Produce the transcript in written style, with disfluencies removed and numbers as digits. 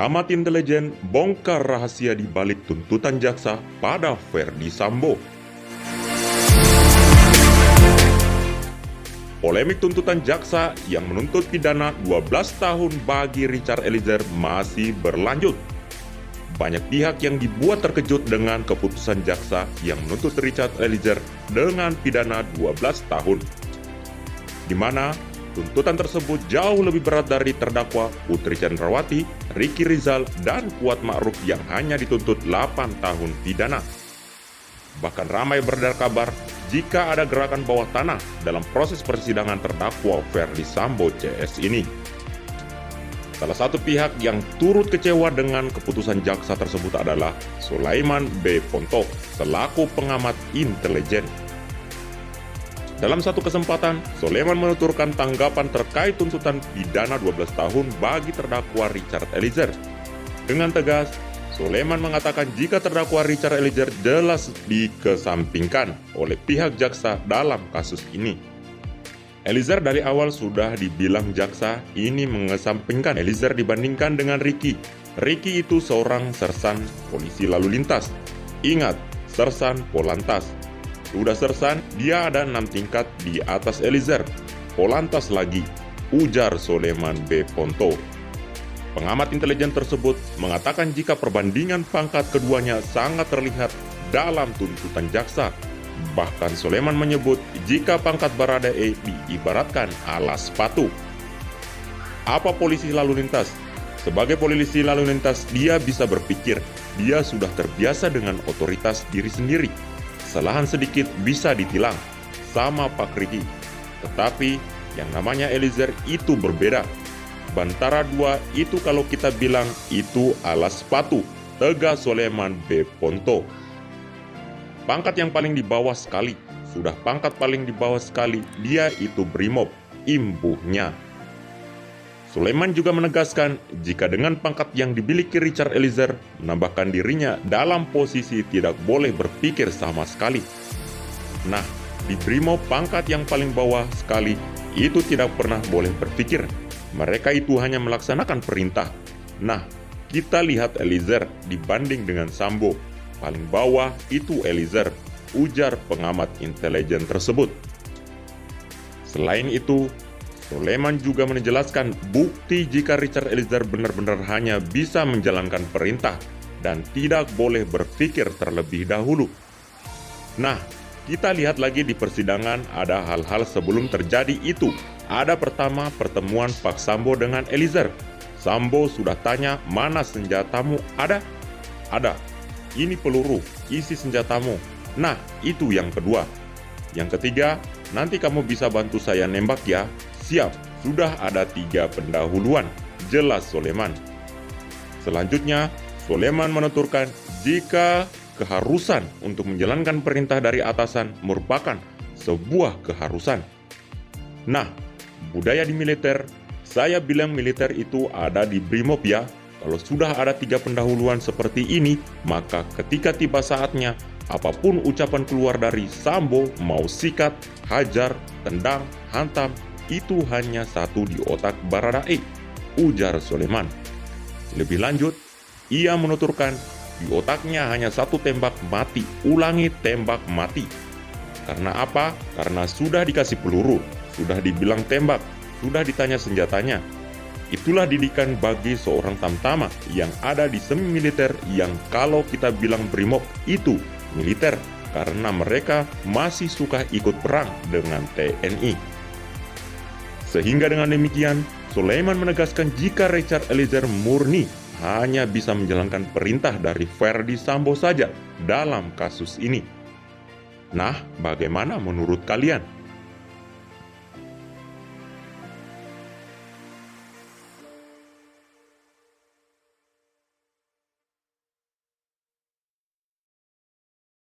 Pengamat intelijen bongkar rahasia di balik tuntutan jaksa pada Ferdy Sambo. Polemik tuntutan jaksa yang menuntut pidana 12 tahun bagi Richard Eliezer masih berlanjut. Banyak pihak yang dibuat terkejut dengan keputusan jaksa yang menuntut Richard Eliezer dengan pidana 12 tahun. Di mana tuntutan tersebut jauh lebih berat dari terdakwa Putri Chandrawati, Ricky Rizal, dan Kuat Ma'ruf yang hanya dituntut 8 tahun pidana. Bahkan ramai beredar kabar jika ada gerakan bawah tanah dalam proses persidangan terdakwa Ferdy Sambo CS ini. Salah satu pihak yang turut kecewa dengan keputusan jaksa tersebut adalah Sulaiman B. Ponto selaku pengamat intelijen. Dalam satu kesempatan, Sulaiman menuturkan tanggapan terkait tuntutan pidana 12 tahun bagi terdakwa Richard Eliezer. Dengan tegas, Sulaiman mengatakan jika terdakwa Richard Eliezer jelas dikesampingkan oleh pihak jaksa dalam kasus ini. Eliezer dari awal sudah dibilang jaksa ini mengesampingkan Eliezer dibandingkan dengan Ricky. Ricky itu seorang sersan polisi lalu lintas. Ingat, sersan Polantas. Sudah sersan, dia ada 6 tingkat di atas Eliezer. Polantas lagi, ujar Sulaiman B. Ponto. Pengamat intelijen tersebut mengatakan jika perbandingan pangkat keduanya sangat terlihat dalam tuntutan jaksa. Bahkan Sulaiman menyebut jika pangkat Baradae diibaratkan alas sepatu. Apa polisi lalu lintas? Sebagai polisi lalu lintas, dia bisa berpikir. Dia sudah terbiasa dengan otoritas diri sendiri. Kesalahan sedikit bisa ditilang, sama Pak Ricky. Tetapi yang namanya Eliezer itu berbeda. Bantara 2 itu kalau kita bilang itu alas sepatu, tegas Sulaiman B. Ponto. Pangkat yang paling di bawah sekali, sudah pangkat paling di bawah sekali, dia itu Brimob, imbuhnya. Sulaiman juga menegaskan jika dengan pangkat yang dimiliki Richard Eliezer menambahkan dirinya dalam posisi tidak boleh berpikir sama sekali. Nah, di Brimob pangkat yang paling bawah sekali itu tidak pernah boleh berpikir. Mereka itu hanya melaksanakan perintah. Nah, kita lihat Eliezer dibanding dengan Sambo. Paling bawah itu Eliezer, ujar pengamat intelijen tersebut. Selain itu, Sulaiman juga menjelaskan bukti jika Richard Eliezer benar-benar hanya bisa menjalankan perintah dan tidak boleh berpikir terlebih dahulu. Nah, kita lihat lagi di persidangan ada hal-hal sebelum terjadi itu. Ada pertama pertemuan Pak Sambo dengan Eliezer. Sambo sudah tanya mana senjatamu ada? Ada. Ini peluru, isi senjatamu. Nah, itu yang kedua. Yang ketiga, nanti kamu bisa bantu saya nembak ya. Siap, sudah ada 3 pendahuluan, jelas Sulaiman. Selanjutnya, Sulaiman menuturkan jika keharusan untuk menjalankan perintah dari atasan merupakan sebuah keharusan. Nah, budaya di militer, saya bilang militer itu ada di Brimob ya. Kalau sudah ada 3 pendahuluan seperti ini, maka ketika tiba saatnya, apapun ucapan keluar dari Sambo, mau sikat, hajar, tendang, hantam, itu hanya satu di otak Baradae, ujar Sulaiman. Lebih lanjut, ia menuturkan di otaknya hanya satu tembak mati, ulangi tembak mati. Karena apa? Karena sudah dikasih peluru, sudah dibilang tembak, sudah ditanya senjatanya. Itulah didikan bagi seorang tamtama yang ada di semi militer yang kalau kita bilang Brimob itu militer karena mereka masih suka ikut perang dengan TNI. Sehingga dengan demikian, Sulaiman menegaskan jika Richard Eliezer murni hanya bisa menjalankan perintah dari Ferdy Sambo saja dalam kasus ini. Nah, bagaimana menurut kalian?